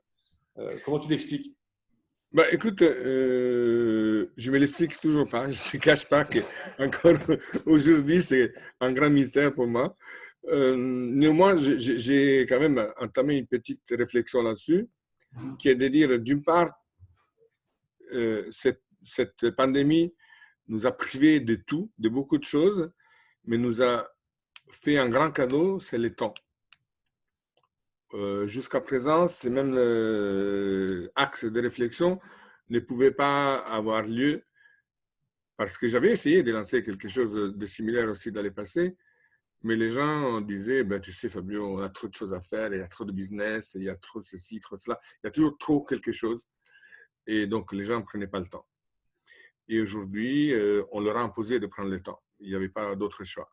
Speaker 1: Comment tu l'expliques?
Speaker 2: Bah, écoute, je me l'explique toujours pas. Je ne te cache pas qu'encore aujourd'hui, c'est un grand mystère pour moi. Néanmoins, j'ai quand même entamé une petite réflexion là-dessus, qui est de dire, d'une part, cette pandémie nous a privés de tout, de beaucoup de choses, mais nous a fait un grand cadeau, c'est le temps. Jusqu'à présent, ces mêmes axes de réflexion ne pouvaient pas avoir lieu parce que j'avais essayé de lancer quelque chose de similaire aussi dans le passé, mais les gens disaient, ben, tu sais Fabio, on a trop de choses à faire, il y a trop de business, il y a trop ceci, trop cela, il y a toujours trop quelque chose. Et donc, les gens ne prenaient pas le temps. Et aujourd'hui, on leur a imposé de prendre le temps. Il n'y avait pas d'autre choix.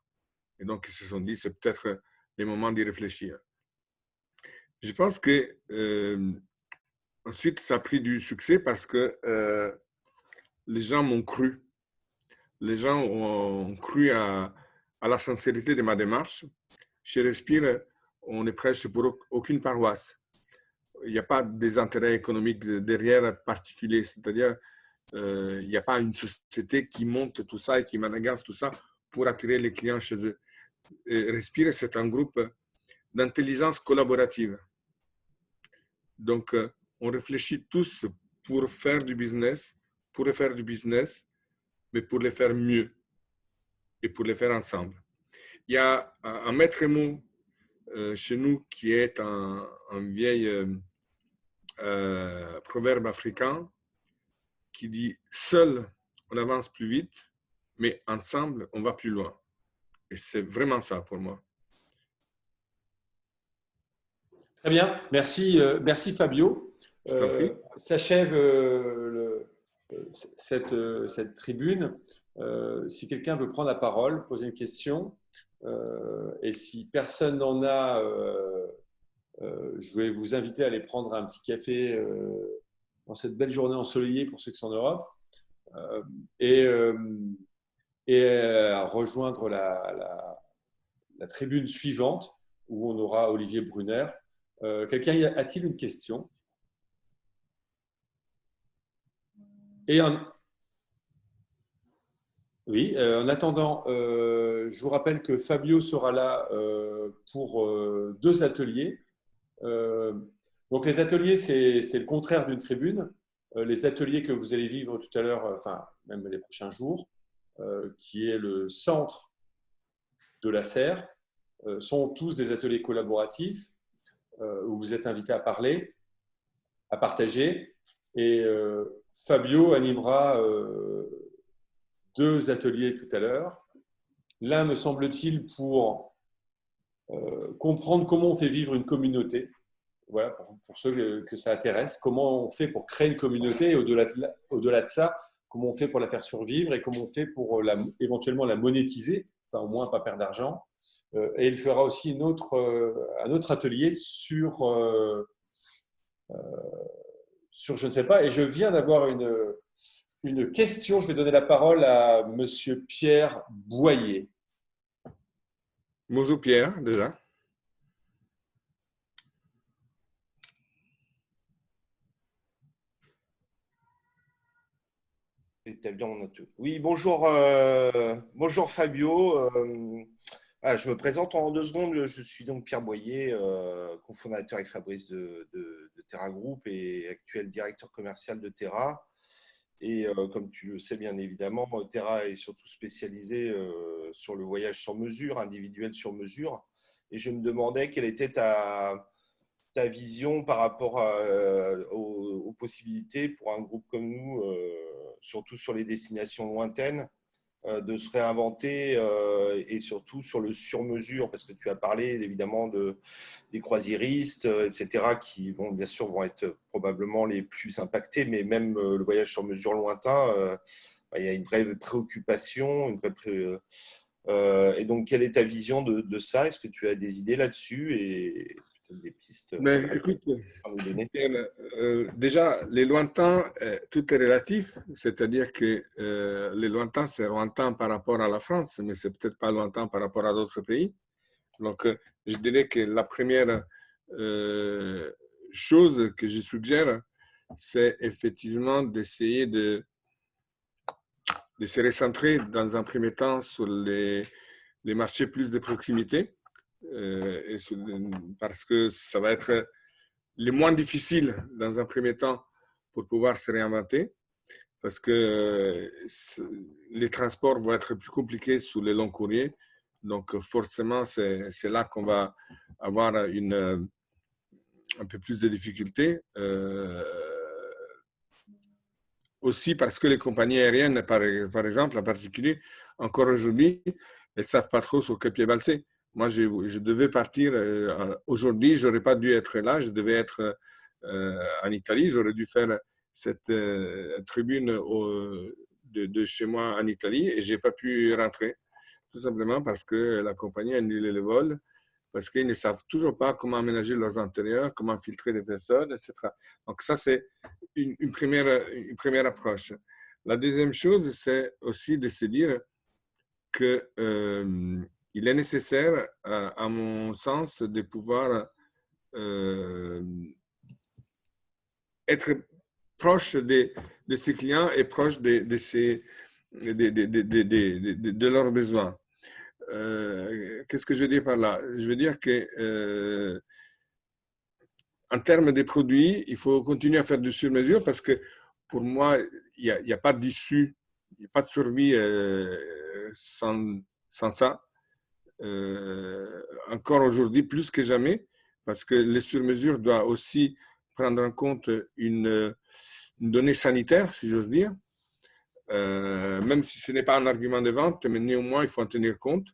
Speaker 2: Et donc, ils se sont dit, c'est peut-être le moment d'y réfléchir. Je pense que ensuite, ça a pris du succès parce que les gens m'ont cru. Les gens ont cru à la sincérité de ma démarche. Chez Respire, on ne prêche pour aucune paroisse. Il n'y a pas des intérêts économiques derrière particuliers. C'est-à-dire, il n'y a pas une société qui monte tout ça et qui managance tout ça pour attirer les clients chez eux. Et Respire, c'est un groupe d'intelligence collaborative. Donc, on réfléchit tous pour faire du business, mais pour le faire mieux et pour le faire ensemble. Il y a un maître mot chez nous qui est un vieil proverbe africain qui dit « Seul, on avance plus vite, mais ensemble, on va plus loin ». Et c'est vraiment ça pour moi.
Speaker 1: Très bien, merci, merci Fabio. S'achève cette tribune. Si quelqu'un veut prendre la parole, poser une question, et si personne n'en a, je vais vous inviter à aller prendre un petit café dans cette belle journée ensoleillée pour ceux qui sont en Europe, et à rejoindre la tribune suivante où on aura Olivier Brunner. Quelqu'un a-t-il une question? Oui, en attendant, je vous rappelle que Fabio sera là pour 2 ateliers. Donc les ateliers, c'est le contraire d'une tribune. Les ateliers que vous allez vivre tout à l'heure, enfin même les prochains jours, qui est le centre de la serre, sont tous des ateliers collaboratifs où vous êtes invité à parler, à partager. Et Fabio animera 2 ateliers tout à l'heure. L'un, me semble-t-il, pour comprendre comment on fait vivre une communauté. Voilà, pour ceux que ça intéresse, comment on fait pour créer une communauté et au-delà de ça, comment on fait pour la faire survivre et comment on fait pour éventuellement la monétiser, enfin au moins pas perdre d'argent. Et il fera aussi un autre atelier sur sur je ne sais pas. Et je viens d'avoir une question. Je vais donner la parole à Monsieur Pierre Boyer.
Speaker 2: Bonjour Pierre, déjà.
Speaker 3: Établir mon auto. Oui, bonjour, bonjour Fabio. Voilà, je me présente en 2 secondes. Je suis donc Pierre Boyer, cofondateur avec Fabrice de Terra Group et actuel directeur commercial de Terra. Et comme tu le sais bien évidemment, Terra est surtout spécialisé sur le voyage sur mesure, individuel sur mesure. Et je me demandais quelle était ta vision par rapport aux possibilités pour un groupe comme nous, surtout sur les destinations lointaines, de se réinventer et surtout sur le sur-mesure, parce que tu as parlé évidemment des croisiéristes, etc., qui vont bien sûr vont être probablement les plus impactés, mais même le voyage sur mesure lointain, il y a une vraie préoccupation, et donc quelle est ta vision de ça? Est-ce que tu as des idées là-dessus et peut-être des pistes
Speaker 2: Mais écoute,
Speaker 3: à nous donner?
Speaker 2: Pierre, déjà, les lointains, tout est relatif, c'est-à-dire que les lointains, c'est lointain par rapport à la France, mais c'est peut-être pas lointain par rapport à d'autres pays. Donc, je dirais que la première chose que je suggère, c'est effectivement d'essayer de se recentrer dans un premier temps sur les marchés plus de proximité, parce que ça va être les moins difficiles dans un premier temps pour pouvoir se réinventer, parce que les transports vont être plus compliqués sous les longs courriers. Donc, forcément, c'est là qu'on va avoir un peu plus de difficultés. Aussi parce que les compagnies aériennes, par exemple, en particulier, encore aujourd'hui, elles ne savent pas trop sur quel pied valser. Moi, je devais partir aujourd'hui, je n'aurais pas dû être là, je devais être en Italie, j'aurais dû faire cette tribune de chez moi en Italie et je n'ai pas pu rentrer, tout simplement parce que la compagnie a annulé le vol, parce qu'ils ne savent toujours pas comment aménager leurs intérieurs, comment filtrer les personnes, etc. Donc ça, c'est une première approche. La deuxième chose, c'est aussi de se dire que il est nécessaire, à mon sens, de pouvoir être proche de ses clients et proche de leurs besoins. Qu'est-ce que je veux dire par là? Je veux dire que en termes de produits, il faut continuer à faire du sur-mesure parce que pour moi, il n'y a pas d'issue, il n'y a pas de survie sans ça. Encore aujourd'hui, plus que jamais, parce que les sur-mesures doivent aussi prendre en compte une donnée sanitaire, si j'ose dire, même si ce n'est pas un argument de vente, mais néanmoins, il faut en tenir compte.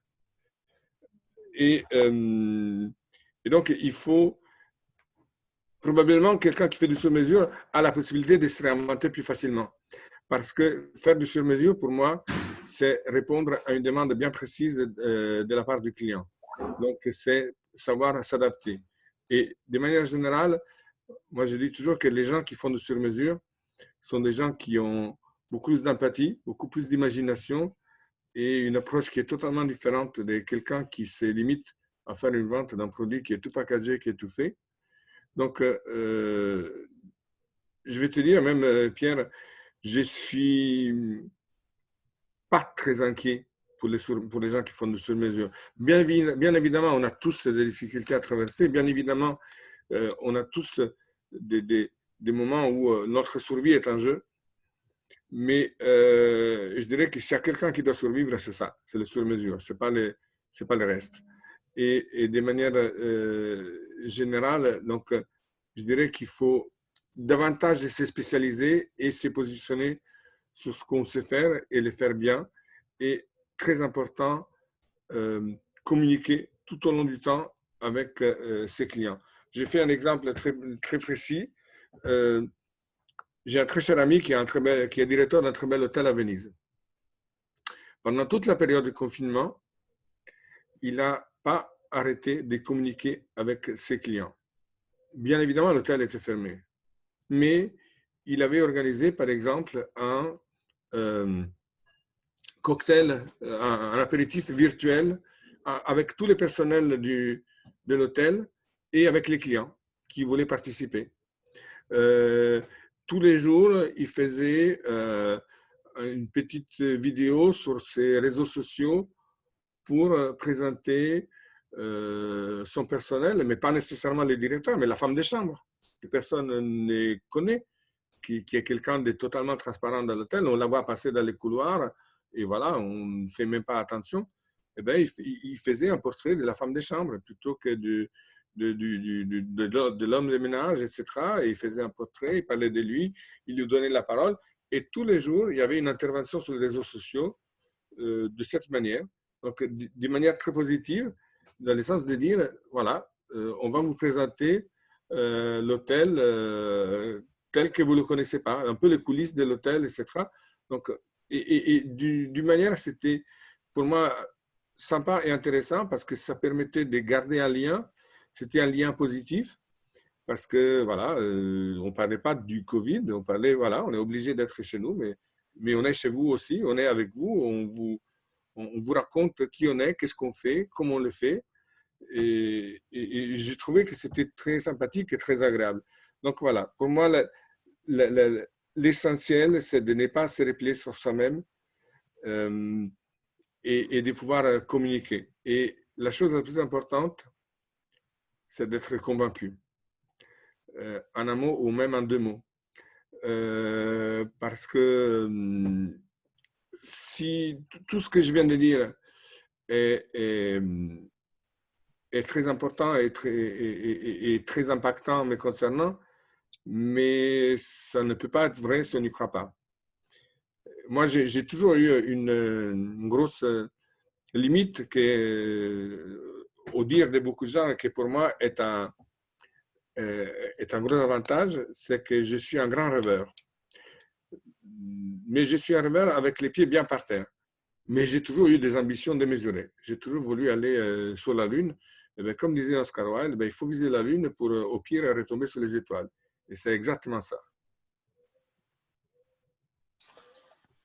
Speaker 2: Et donc, il faut probablement quelqu'un qui fait du sur-mesure a la possibilité de se réinventer plus facilement. Parce que faire du sur-mesure, pour moi, c'est répondre à une demande bien précise de la part du client. Donc, c'est savoir s'adapter. Et de manière générale, moi, je dis toujours que les gens qui font du sur-mesure sont des gens qui ont beaucoup plus d'empathie, beaucoup plus d'imagination et une approche qui est totalement différente de quelqu'un qui se limite à faire une vente d'un produit qui est tout packagé, qui est tout fait. Donc, je vais te dire même, Pierre, je suis pas très inquiet pour les gens qui font du sur-mesure. Bien évidemment, on a tous des difficultés à traverser. Bien évidemment, on a tous des moments où notre survie est en jeu. Mais je dirais que s'il y a quelqu'un qui doit survivre, c'est ça, c'est le sur-mesure, c'est pas le reste. Et de manière générale, donc, je dirais qu'il faut davantage se spécialiser et se positionner sur ce qu'on sait faire et le faire bien. Et très important, communiquer tout au long du temps avec ses clients. J'ai fait un exemple très, très précis. J'ai un très cher ami qui est directeur d'un très bel hôtel à Venise. Pendant toute la période de confinement, il n'a pas arrêté de communiquer avec ses clients. Bien évidemment, l'hôtel était fermé, mais il avait organisé, par exemple, un cocktail, un apéritif virtuel avec tous les personnels de l'hôtel et avec les clients qui voulaient participer. Tous les jours, il faisait une petite vidéo sur ses réseaux sociaux pour présenter son personnel, mais pas nécessairement les directeurs, mais la femme de chambre, que personne ne connaît, qui est quelqu'un de totalement transparent dans l'hôtel. On la voit passer dans les couloirs et voilà, on ne fait même pas attention. Eh bien, il faisait un portrait de la femme de chambre plutôt que de l'homme de ménage, etc. Et il faisait un portrait, il parlait de lui, il lui donnait la parole. Et tous les jours, il y avait une intervention sur les réseaux sociaux de cette manière. Donc, de manière très positive, dans le sens de dire, voilà, on va vous présenter l'hôtel tel que vous ne le connaissez pas, un peu les coulisses de l'hôtel, etc. Donc, d'une manière, c'était pour moi sympa et intéressant parce que ça permettait de garder un lien. C'était un lien positif parce que, voilà, on ne parlait pas du Covid, on parlait, voilà, on est obligé d'être chez nous, mais on est chez vous aussi, on est avec vous, on vous raconte qui on est, qu'est-ce qu'on fait, comment on le fait. Et j'ai trouvé que c'était très sympathique et très agréable. Donc voilà, pour moi, l'essentiel, c'est de ne pas se replier sur soi-même et de pouvoir communiquer. Et la chose la plus importante, c'est d'être convaincu, en un mot ou même en deux mots. Parce que si tout ce que je viens de dire est très important et très impactant me concernant, mais ça ne peut pas être vrai si on n'y croit pas. Moi, j'ai toujours eu une grosse limite au dire de beaucoup de gens, qui pour moi est un gros avantage, c'est que je suis un grand rêveur. Mais je suis un rêveur avec les pieds bien par terre. Mais j'ai toujours eu des ambitions démesurées. J'ai toujours voulu aller sur la Lune. Et bien, comme disait Oscar Wilde, il faut viser la Lune pour, au pire, retomber sur les étoiles. Et c'est exactement ça.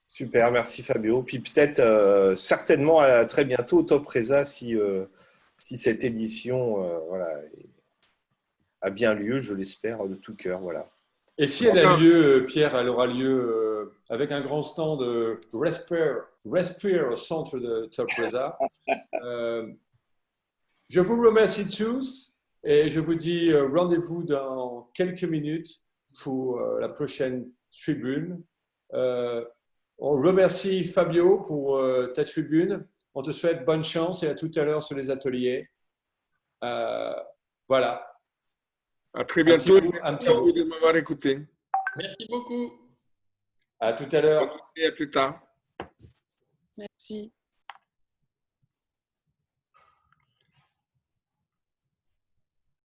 Speaker 3: Super, merci Fabio. Puis peut-être certainement à très bientôt au Top Reza si cette édition voilà, a bien lieu, je l'espère de tout cœur. Voilà.
Speaker 1: Et si elle a lieu, Pierre, elle aura lieu avec un grand stand de Respire au centre de Top Reza. Je vous remercie tous et je vous dis rendez-vous dans quelques minutes pour la prochaine tribune. On remercie Fabio pour ta tribune. On te souhaite bonne chance et à tout à l'heure sur les ateliers. Voilà.
Speaker 2: À très bientôt. Merci
Speaker 1: de
Speaker 2: m'avoir écouté.
Speaker 4: Merci beaucoup.
Speaker 1: À tout à l'heure.
Speaker 2: Et à plus tard.
Speaker 5: Merci.